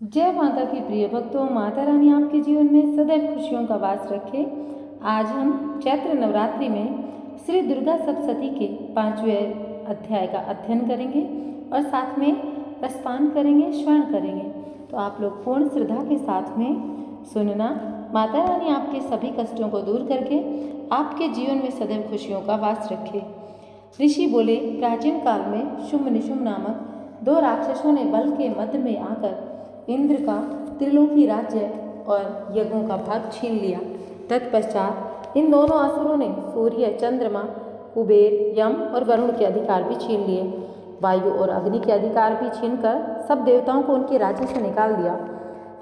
जय माता की प्रिय भक्तों, माता रानी आपके जीवन में सदैव खुशियों का वास रखे। आज हम चैत्र नवरात्रि में श्री दुर्गा सप्तशती के 5वें अध्याय का अध्ययन करेंगे और साथ में रसपान करेंगे, श्रवण करेंगे। तो आप लोग पूर्ण श्रद्धा के साथ में सुनना। माता रानी आपके सभी कष्टों को दूर करके आपके जीवन में सदैव खुशियों का वास रखे। ऋषि बोले, प्राचीन काल में शुंभ निशुंभ नामक 2 राक्षसों ने बल के मध्य में आकर इंद्र का त्रिलोकी राज्य और यज्ञों का भाग छीन लिया। तत्पश्चात इन दोनों असुरों ने सूर्य, चंद्रमा, कुबेर, यम और वरुण के अधिकार भी छीन लिए। वायु और अग्नि के अधिकार भी छीनकर सब देवताओं को उनके राज्य से निकाल दिया।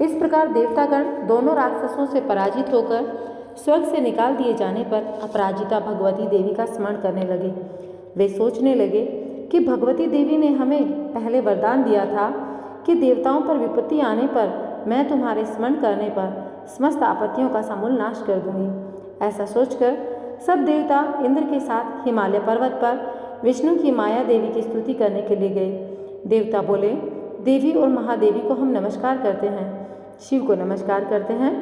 इस प्रकार देवतागण दोनों राक्षसों से पराजित होकर स्वर्ग से निकाल दिए जाने पर अपराजिता भगवती देवी का स्मरण करने लगे। वे सोचने लगे कि भगवती देवी ने हमें पहले वरदान दिया था कि देवताओं पर विपत्ति आने पर मैं तुम्हारे स्मरण करने पर समस्त आपत्तियों का समूल नाश कर दूंगी। ऐसा सोचकर सब देवता इंद्र के साथ हिमालय पर्वत पर विष्णु की माया देवी की स्तुति करने के लिए गए। देवता बोले, देवी और महादेवी को हम नमस्कार करते हैं, शिव को नमस्कार करते हैं,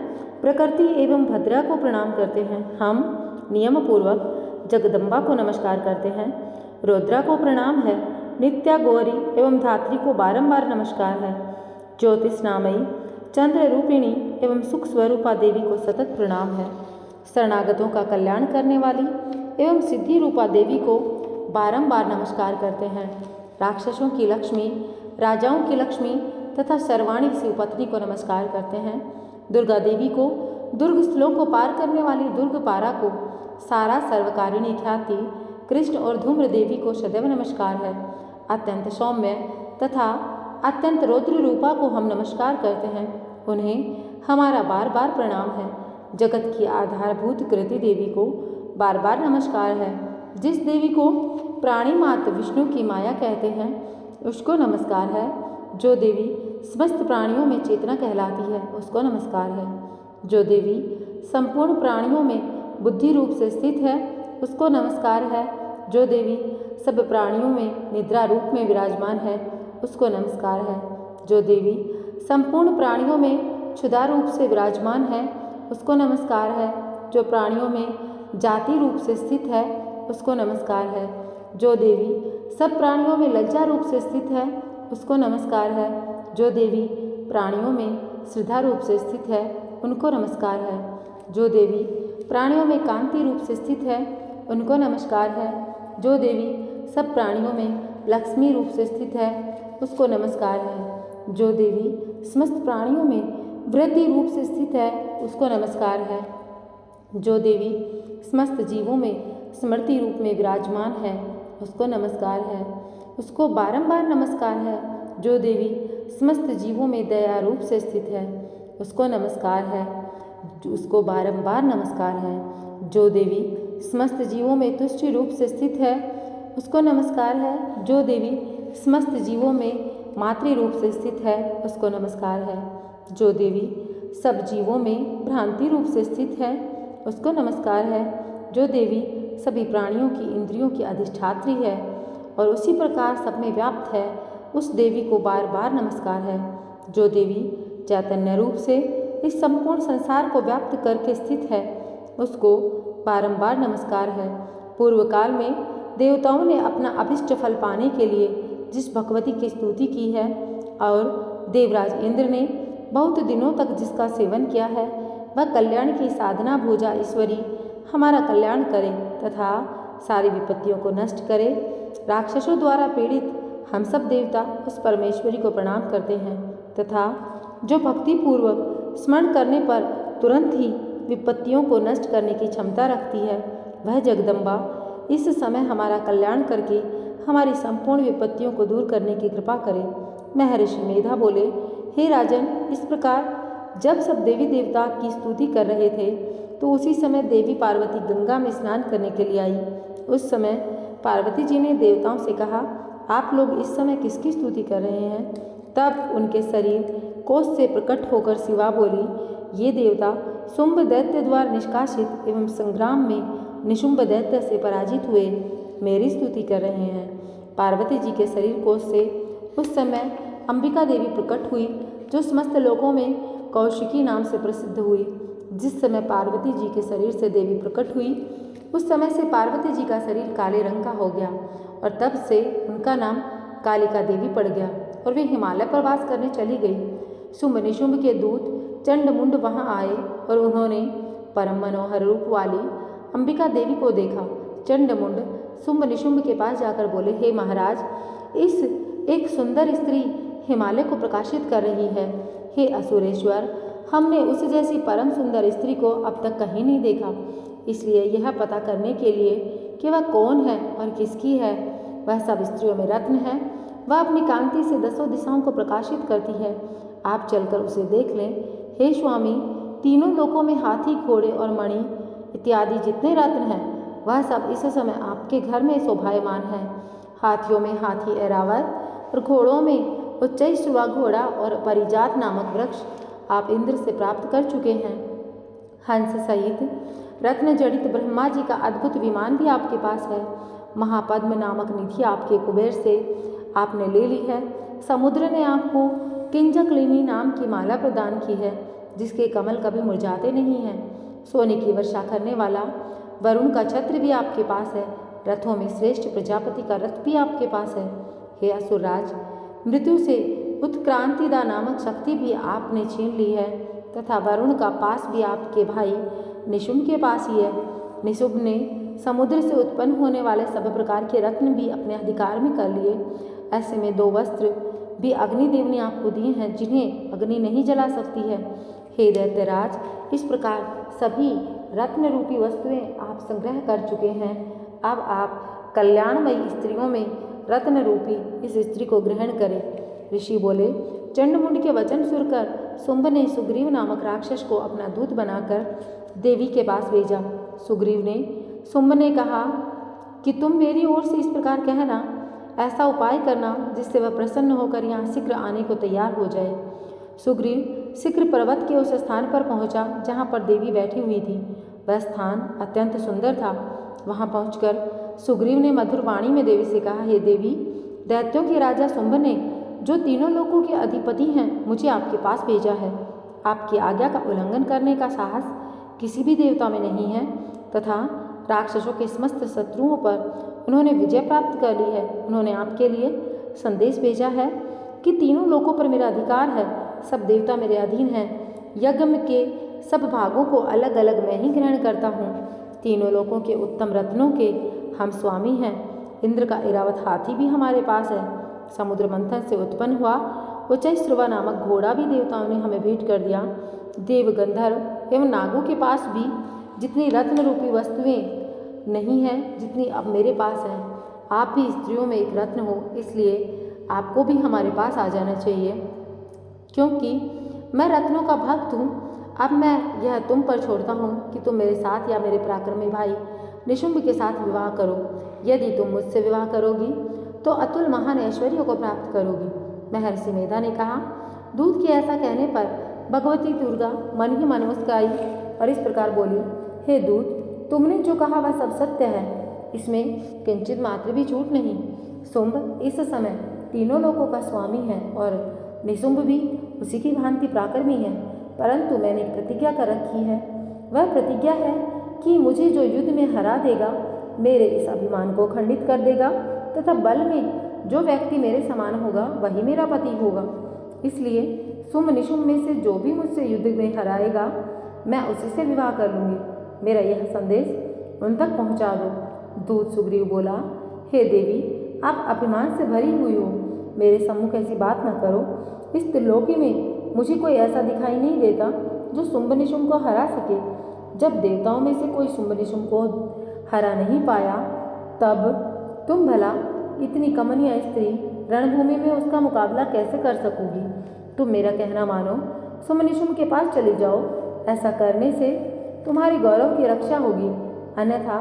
प्रकृति एवं भद्रा को प्रणाम करते हैं। हम नियम पूर्वक जगदम्बा को नमस्कार करते हैं, रुद्रा को प्रणाम है, नित्या गौरी एवं धात्री को बारंबार नमस्कार है, ज्योतिषनामयी, चंद्र रूपिणी एवं सुख स्वरूपा देवी को सतत प्रणाम है, शरणागतों का कल्याण करने वाली एवं सिद्धि रूपा देवी को बारंबार नमस्कार करते हैं। राक्षसों की लक्ष्मी, राजाओं की लक्ष्मी तथा सर्वाणी शिवपत्नी को नमस्कार करते हैं। दुर्गा देवी को, दुर्ग स्थलों को पार करने वाली दुर्गपारा को, सारा सर्वकारिणी ख्याति कृष्ण और धूम्र देवी को सदैव नमस्कार है। अत्यंत सौम्य तथा अत्यंत रौद्र रूपा को हम नमस्कार करते हैं, उन्हें हमारा बार बार प्रणाम है। जगत की आधारभूत कृति देवी को बार बार नमस्कार है। जिस देवी को प्राणी मात्र विष्णु की माया कहते हैं उसको नमस्कार है। जो देवी समस्त प्राणियों में चेतना कहलाती है उसको नमस्कार है। जो देवी संपूर्ण प्राणियों में बुद्धि रूप से स्थित है उसको नमस्कार है। जो देवी सब प्राणियों में निद्रा रूप में विराजमान है उसको नमस्कार है। जो देवी संपूर्ण प्राणियों में क्षुधा रूप से विराजमान है उसको नमस्कार है। जो प्राणियों में जाति रूप से स्थित है उसको नमस्कार है। जो देवी सब प्राणियों में लज्जा रूप से स्थित है उसको नमस्कार है। जो देवी प्राणियों में श्रद्धा रूप से स्थित है उनको नमस्कार है। जो देवी प्राणियों में कांति रूप से स्थित है उनको नमस्कार है। जो देवी सब प्राणियों में लक्ष्मी रूप से स्थित है उसको नमस्कार है। जो देवी समस्त प्राणियों में वृद्धि रूप से स्थित है उसको नमस्कार है। जो देवी समस्त जीवों में स्मृति रूप में विराजमान है उसको नमस्कार है, उसको बारंबार नमस्कार है। जो देवी समस्त जीवों में दया रूप से स्थित है उसको नमस्कार है, उसको बारंबार नमस्कार है। जो देवी समस्त जीवों में तुष्टि रूप से स्थित है उसको नमस्कार है। जो देवी समस्त जीवों में मातृ रूप से स्थित है उसको नमस्कार है। जो देवी सब जीवों में भ्रांति रूप से स्थित है उसको नमस्कार है। जो देवी सभी प्राणियों की इंद्रियों की अधिष्ठात्री है और उसी प्रकार सब में व्याप्त है उस देवी को बार बार नमस्कार है। जो देवी चैतन्य रूप से इस संपूर्ण संसार को व्याप्त करके स्थित है उसको बारंबार नमस्कार है। पूर्व काल में देवताओं ने अपना अभिष्ट फल पाने के लिए जिस भगवती की स्तुति की है और देवराज इंद्र ने बहुत दिनों तक जिसका सेवन किया है वह कल्याण की साधना भुजा ईश्वरी हमारा कल्याण करे तथा सारी विपत्तियों को नष्ट करे। राक्षसों द्वारा पीड़ित हम सब देवता उस परमेश्वरी को प्रणाम करते हैं तथा जो भक्ति पूर्वक स्मरण करने पर तुरंत ही विपत्तियों को नष्ट करने की क्षमता रखती है वह जगदम्बा इस समय हमारा कल्याण करके हमारी संपूर्ण विपत्तियों को दूर करने की कृपा करे। महर्षि मेधा बोले, हे राजन, इस प्रकार जब सब देवी देवता की स्तुति कर रहे थे तो उसी समय देवी पार्वती गंगा में स्नान करने के लिए आई। उस समय पार्वती जी ने देवताओं से कहा, आप लोग इस समय किसकी स्तुति कर रहे हैं? तब उनके शरीर कोष से प्रकट होकर शिवा बोली, ये देवता शुंभ दैत्य द्वारा निष्कासित एवं संग्राम में निशुंभ दैत्य से पराजित हुए मेरी स्तुति कर रहे हैं। पार्वती जी के शरीर कोष से उस समय अंबिका देवी प्रकट हुई, जो समस्त लोकों में कौशिकी नाम से प्रसिद्ध हुई। जिस समय पार्वती जी के शरीर से देवी प्रकट हुई, उस समय से पार्वती जी का शरीर काले रंग का हो गया और तब से उनका नाम कालिका देवी पड़ गया और वे हिमालय पर वास करने चली गई। शुंभ निशुंभ के दूत चंडमुंड वहाँ आए और उन्होंने परम मनोहर रूप वाली अंबिका देवी को देखा। चंडमुंड शुंभ निशुंभ के पास जाकर बोले, हे महाराज, इस एक सुंदर स्त्री हिमालय को प्रकाशित कर रही है। हे असुरेश्वर, हमने उस जैसी परम सुंदर स्त्री को अब तक कहीं नहीं देखा, इसलिए यह पता करने के लिए कि वह कौन है और किसकी है। वह सब स्त्रियों में रत्न है, वह अपनी कांति से दसों दिशाओं को प्रकाशित करती है। आप चलकर उसे देख लें। हे स्वामी, तीनों लोकों में हाथी, घोड़े और मणि इत्यादि जितने रत्न हैं, वह सब इस समय आपके घर में शोभायमान है। हाथियों में हाथी ऐरावत और घोड़ों में उच्चैःश्रवा घोड़ा और परिजात नामक वृक्ष आप इंद्र से प्राप्त कर चुके हैं। हंस सहित रत्न जड़ित ब्रह्मा जी का अद्भुत विमान भी आपके पास है। महापद्म नामक निधि आपके कुबेर से आपने ले ली है। समुद्र ने आपको किंजकलिनी नाम की माला प्रदान की है, जिसके कमल कभी मुरझाते नहीं हैं। सोने की वर्षा करने वाला वरुण का छत्र भी आपके पास है। रथों में श्रेष्ठ प्रजापति का रथ भी आपके पास है। हे असुरराज, मृत्यु से उत्क्रांतिदा नामक शक्ति भी आपने छीन ली है तथा वरुण का पास भी आपके भाई निशुंभ के पास ही है। निशुंभ ने समुद्र से उत्पन्न होने वाले सब प्रकार के रत्न भी अपने अधिकार में कर लिए। ऐसे में 2 वस्त्र भी अग्निदेव ने आपको दिए हैं, जिन्हें अग्नि नहीं जला सकती है। हे दैत्यराज, इस प्रकार सभी रत्न रूपी वस्तुएं आप संग्रह कर चुके हैं। अब आप कल्याणमयी स्त्रियों में रत्न रूपी इस स्त्री को ग्रहण करें। ऋषि बोले, चंडमुंड के वचन सुनकर शुंभ ने सुग्रीव नामक राक्षस को अपना दूत बनाकर देवी के पास भेजा। सुग्रीव ने शुंभ ने कहा कि तुम मेरी ओर से इस प्रकार कहना, ऐसा उपाय करना जिससे वह प्रसन्न होकर यहाँ शीघ्र आने को तैयार हो जाए। सुग्रीव शीघ्र पर्वत के उस स्थान पर पहुँचा जहाँ पर देवी बैठी हुई थी। वह स्थान अत्यंत सुंदर था। वहाँ पहुँचकर सुग्रीव ने मधुर वाणी में देवी से कहा, हे देवी, दैत्यों के राजा शुंभ ने, जो तीनों लोकों के अधिपति हैं, मुझे आपके पास भेजा है। आपकी आज्ञा का उल्लंघन करने का साहस किसी भी देवता में नहीं है तथा राक्षसों के समस्त शत्रुओं पर उन्होंने विजय प्राप्त कर ली है। उन्होंने आपके लिए संदेश भेजा है कि तीनों लोकों पर मेरा अधिकार है, सब देवता मेरे अधीन हैं। यज्ञ के सब भागों को अलग अलग मैं ही ग्रहण करता हूँ। तीनों लोकों के उत्तम रत्नों के हम स्वामी हैं। इंद्र का ऐरावत हाथी भी हमारे पास है। समुद्र मंथन से उत्पन्न हुआ उच्चैःश्रवा नामक घोड़ा भी देवताओं ने हमें भेंट कर दिया। देव, गंधर्व एवं नागों के पास भी जितनी रत्न रूपी वस्तुएं नहीं हैं, जितनी अब मेरे पास हैं। आप भी स्त्रियों में एक रत्न हो, इसलिए आपको भी हमारे पास आ जाना चाहिए। क्योंकि मैं रत्नों का भक्त हूँ, अब मैं यह तुम पर छोड़ता हूँ कि तुम मेरे साथ या मेरे पराक्रमी भाई निशुंभ के साथ विवाह करो। यदि तुम मुझसे विवाह करोगी तो अतुल महान ऐश्वर्य को प्राप्त करोगी। महर्षि मेधा ने कहा। दूत के ऐसा कहने पर भगवती दुर्गा मन ही मन मुस्काई और इस प्रकार बोली, हे दूत, तुमने जो कहा वह सब सत्य है, इसमें किंचित मात्र भी झूठ नहीं। शुंभ इस समय तीनों लोकों का स्वामी है और निशुंभ भी उसी की भांति पराक्रमी है, परंतु मैंने एक प्रतिज्ञा कर रखी है। वह प्रतिज्ञा है कि मुझे जो युद्ध में हरा देगा, मेरे इस अभिमान को खंडित कर देगा तथा बल में जो व्यक्ति मेरे समान होगा वही मेरा पति होगा। इसलिए शुंभ निशुंभ में से जो भी मुझसे युद्ध में हराएगा, मैं उसी से विवाह कर लूँगी। मेरा यह संदेश उन तक पहुँचा दो। दूत सुग्रीव बोला, हे देवी, आप अभिमान से भरी हुई हो, मेरे सम्मुख ऐसी बात न करो। इस त्रिलोकी में मुझे कोई ऐसा दिखाई नहीं देता जो शुंभ निशुंभ को हरा सके। जब देवताओं में से कोई शुंभ निशुंभ को हरा नहीं पाया, तब तुम भला इतनी कमनीय स्त्री रणभूमि में उसका मुकाबला कैसे कर सकोगी? तुम मेरा कहना मानो, शुंभ निशुंभ के पास चली जाओ। ऐसा करने से तुम्हारे गौरव की रक्षा होगी, अन्यथा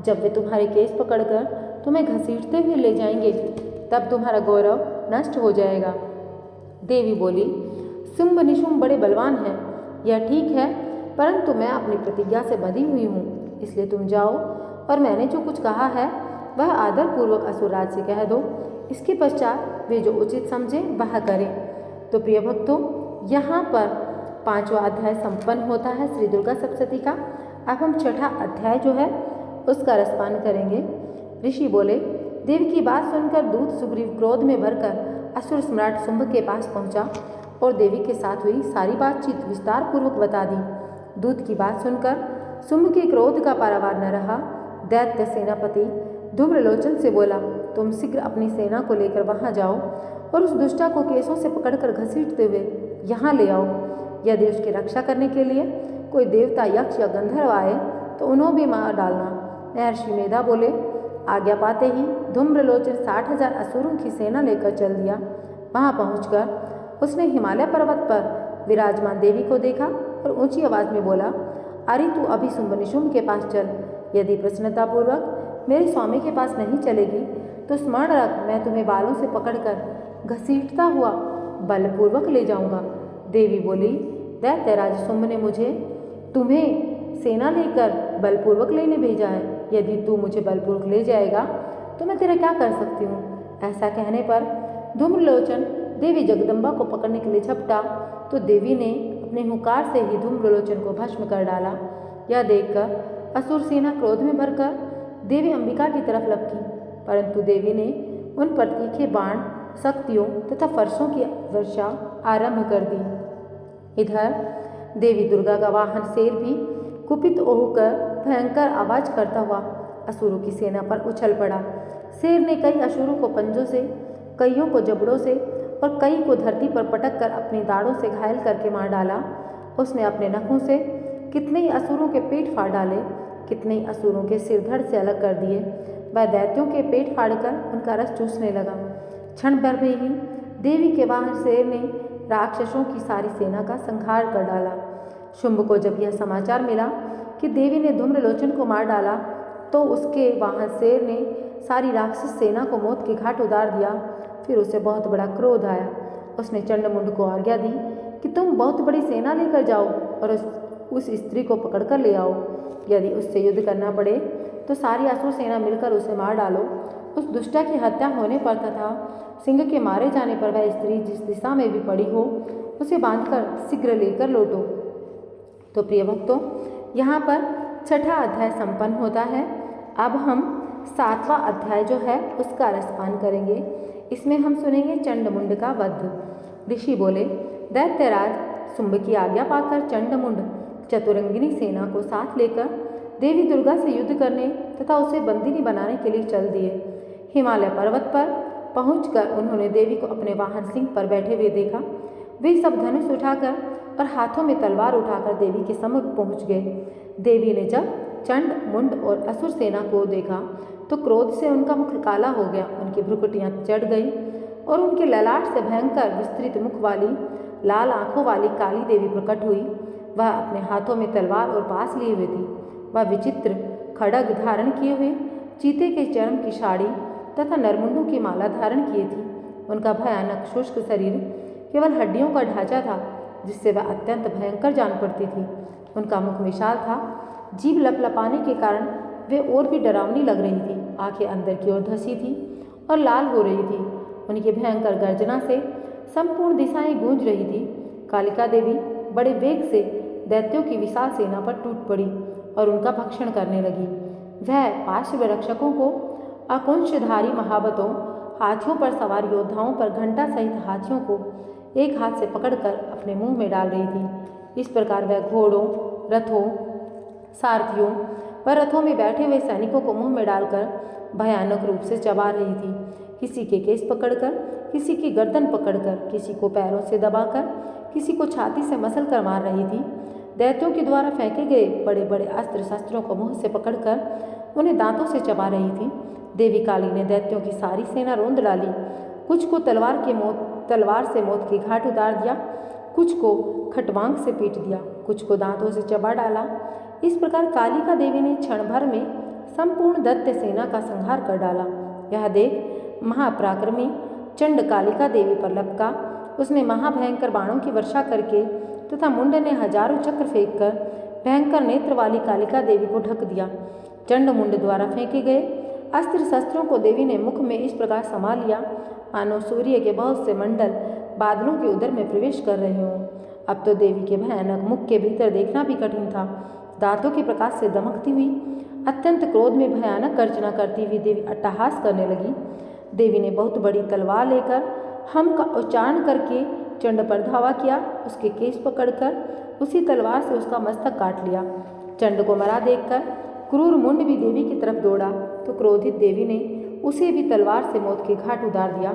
जब वे तुम्हारे केस पकड़कर तुम्हें घसीटते हुए ले जाएंगे, तब तुम्हारा गौरव नष्ट हो जाएगा। देवी बोली, शुंभ निशुंभ बड़े बलवान हैं, यह ठीक है, परंतु मैं अपनी प्रतिज्ञा से बंधी हुई हूँ, इसलिए तुम जाओ और मैंने जो कुछ कहा है वह आदरपूर्वक असुरराज से कह दो। इसके पश्चात वे जो उचित समझे वह करें। तो प्रिय भक्तों, यहाँ पर 5वां अध्याय संपन्न होता है श्री दुर्गा सप्तशती का। अब हम 6ठा अध्याय जो है उसका रसपान करेंगे। ऋषि बोले, देवी की बात सुनकर दूत सुग्रीव क्रोध में भरकर असुर सम्राट शुंभ के पास पहुंचा और देवी के साथ हुई सारी बातचीत विस्तार पूर्वक बता दी। दूत की बात सुनकर शुंभ के क्रोध का पारावार न रहा। दैत्य सेनापति धूम्रलोचन से बोला, तुम शीघ्र अपनी सेना को लेकर वहां जाओ और उस दुष्टा को केसों से पकड़कर घसीटते हुए यहाँ ले आओ। यदि उसकी रक्षा करने के लिए कोई देवता, यक्ष या गंधर्व आए तो उन्हें भी मार डालना। महर्षि मेधा बोले, आज्ञा पाते ही धूम्रलोचन 60,000 असुरों की सेना लेकर चल दिया। वहां पहुंचकर उसने हिमालय पर्वत पर विराजमान देवी को देखा और ऊंची आवाज में बोला, अरे तू अभी शुंभ निशुंभ के पास चल। यदि प्रसन्नतापूर्वक मेरे स्वामी के पास नहीं चलेगी तो स्मरण रख, मैं तुम्हें बालों से पकड़कर घसीटता हुआ बलपूर्वक ले जाऊंगा। देवी बोली, दैत्यराज शुंभ ने मुझे तुम्हें सेना लेकर बलपूर्वक लेने भेजा है। यदि तू मुझे बलपूर्वक ले जाएगा तो मैं तेरा क्या कर सकती हूँ। ऐसा कहने पर धूम्रलोचन देवी जगदम्बा को पकड़ने के लिए झपटा तो देवी ने अपने हुंकार से ही धूम्रलोचन को भस्म कर डाला। यह देखकर असुर सेना क्रोध में भरकर देवी अंबिका की तरफ लपकी, परंतु देवी ने उन पर तीखे बाण, शक्तियों तथा फर्शों की वर्षा आरंभ कर दी। इधर देवी दुर्गा का वाहन शेर भी कुपित होकर भयंकर आवाज करता हुआ असुरों की सेना पर उछल पड़ा। शेर ने कई असुरों को पंजों से, कईयों को जबड़ों से और कई को धरती पर पटक कर अपनी दाढ़ों से घायल करके मार डाला। उसने अपने नखों से कितने ही असुरों के पेट फाड़ डाले, कितने ही असुरों के सिर धड़ से अलग कर दिए। वह दैत्यों के पेट फाड़कर उनका रस चूसने लगा। क्षण भर में ही देवी के वाहन शेर ने राक्षसों की सारी सेना का संहार कर डाला। शुंभ को जब यह समाचार मिला कि देवी ने धूम्रलोचन को मार डाला तो उसके वाहन शेर ने सारी राक्षस सेना को मौत के घाट उतार दिया। फिर उसे बहुत बड़ा क्रोध आया। उसने चंडमुंड को आज्ञा दी कि तुम बहुत बड़ी सेना लेकर जाओ और उस स्त्री को पकड़कर ले आओ। यदि उससे युद्ध करना पड़े तो सारी असुर सेना मिलकर उसे मार डालो। उस दुष्टा की हत्या होने पर तथा सिंह के मारे जाने पर वह स्त्री जिस दिशा में भी पड़ी हो उसे बांधकर शीघ्र लेकर लौटो। तो प्रिय भक्तों, यहाँ पर 6ठा अध्याय संपन्न होता है। अब हम 7वां अध्याय जो है उसका रसपान करेंगे। इसमें हम सुनेंगे चंडमुंड का वध। ऋषि बोले, दैत्यराज शुंभ की आज्ञा पाकर चंडमुंड चतुरंगिनी सेना को साथ लेकर देवी दुर्गा से युद्ध करने तथा उसे बंदिनी बनाने के लिए चल दिए। हिमालय पर्वत पर पहुंचकर उन्होंने देवी को अपने वाहन सिंह पर बैठे हुए देखा। वे सब धनुष उठाकर और हाथों में तलवार उठाकर देवी के सम्मुख पहुंच गए। देवी ने जब चंड, मुंड और असुर सेना को देखा तो क्रोध से उनका मुख काला हो गया, उनकी भ्रुकुटियां चढ़ गई और उनके ललाट से भयंकर विस्तृत मुख वाली, लाल आंखों वाली काली देवी प्रकट हुई। वह अपने हाथों में तलवार और पास लिए हुए थी। वह विचित्र खड्ग धारण किए हुए, चीते के चर्म की साड़ी तथा नरमुंडों की माला धारण किए थी। उनका भयानक शुष्क शरीर केवल हड्डियों का ढांचा था, जिससे वह अत्यंत भयंकर जान पड़ती थी। उनका मुख विशाल था, जीभ लपलपाने के कारण वे और भी डरावनी लग रही थी। आंखें अंदर की ओर धंसी थी और लाल हो रही थी। उनकी भयंकर गर्जना से संपूर्ण दिशाएं गूंज रही थी। कालिका देवी बड़े वेग से दैत्यों की विशाल सेना पर टूट पड़ी और उनका भक्षण करने लगी। वह पार्श्व रक्षकों को, आकुंशधारी महावतों, हाथियों पर सवार योद्धाओं पर घंटा सहित हाथियों को एक हाथ से पकड़कर अपने मुंह में डाल रही थी। इस प्रकार वह घोड़ों, रथों, सारथियों व रथों में बैठे हुए सैनिकों को मुंह में डालकर भयानक रूप से चबा रही थी। किसी के केस पकड़कर, किसी की गर्दन पकड़कर, किसी को पैरों से दबाकर, किसी को छाती से मसल कर मार रही थी। दैत्यों के द्वारा फेंके गए बड़े बड़े अस्त्र शस्त्रों को मुंह से पकड़कर उन्हें दांतों से चबा रही थी। देवी काली ने दैत्यों की सारी सेना रोंद डाली। कुछ को तलवार से मौत के घाट उतार दिया, कुछ को खटवांग से पीट दिया, कुछ को दांतों से चबा डाला। इस प्रकार कालिका देवी ने क्षण भर में संपूर्ण दैत्य सेना का संहार कर डाला। यह देख महापराक्रमी चंड कालिका देवी पर लपका। उसने महाभयंकर बाणों की वर्षा करके तथा मुंड ने हजारों चक्र फेंककर भयंकर नेत्र वाली कालिका देवी को ढक दिया। चंड मुंड द्वारा फेंके गए अस्त्र शस्त्रों को देवी ने मुख में इस प्रकार समा लिया मानो सूर्य के बहुत से मंडल बादलों के उदर में प्रवेश कर रहे हों। अब तो देवी के भयानक मुख के भीतर देखना भी कठिन था। दांतों के प्रकाश से दमकती हुई, अत्यंत क्रोध में भयानक गर्जना करती हुई देवी अट्टहास करने लगी। देवी ने बहुत बड़ी तलवार लेकर हम का उच्चारण करके चंड पर धावा किया। उसके केश पकड़कर उसी तलवार से उसका मस्तक काट लिया। चंड को मरा देखकर क्रूर मुंड भी देवी की तरफ दौड़ा तो क्रोधित देवी ने उसे भी तलवार से मौत के घाट उतार दिया।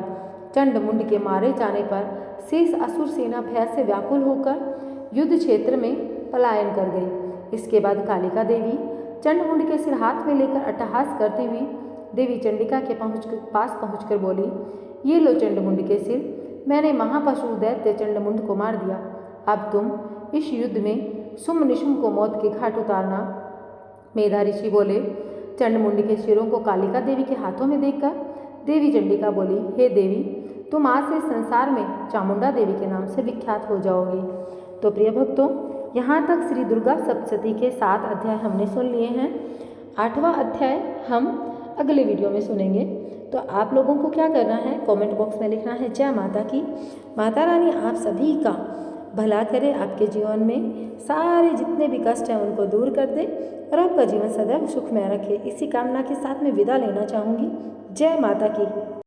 चंड मुंड के मारे जाने पर शेष असुर सेना भय से व्याकुल होकर युद्ध क्षेत्र में पलायन कर गई। इसके बाद कालिका देवी चंड मुंड के सिर हाथ में लेकर अट्टहास करती हुई देवी चंडिका के पास पहुंचकर बोली, ये लो चंड मुंड के सिर, मैंने महापशु दैत्य चंड मुंड को मार दिया। अब तुम इस युद्ध में सुम निशुम को मौत के घाट उतारना। मेधा ऋषि बोले। चंड मुंड के शिरों को कालिका देवी के हाथों में देखकर देवी चंडिका बोली, हे देवी, तुम आज से संसार में चामुंडा देवी के नाम से विख्यात हो जाओगी। तो प्रिय भक्तों, यहाँ तक श्री दुर्गा सप्तशती के 7 अध्याय हमने सुन लिए हैं। 8वां अध्याय हम अगले वीडियो में सुनेंगे। तो आप लोगों को क्या करना है, कमेंट बॉक्स में लिखना है जय माता की। माता रानी आप सभी का भला करे, आपके जीवन में सारे जितने भी कष्ट हैं उनको दूर कर दे और आपका जीवन सदैव सुखमय रखे। इसी कामना के साथ मैं विदा लेना चाहूँगी। जय माता की।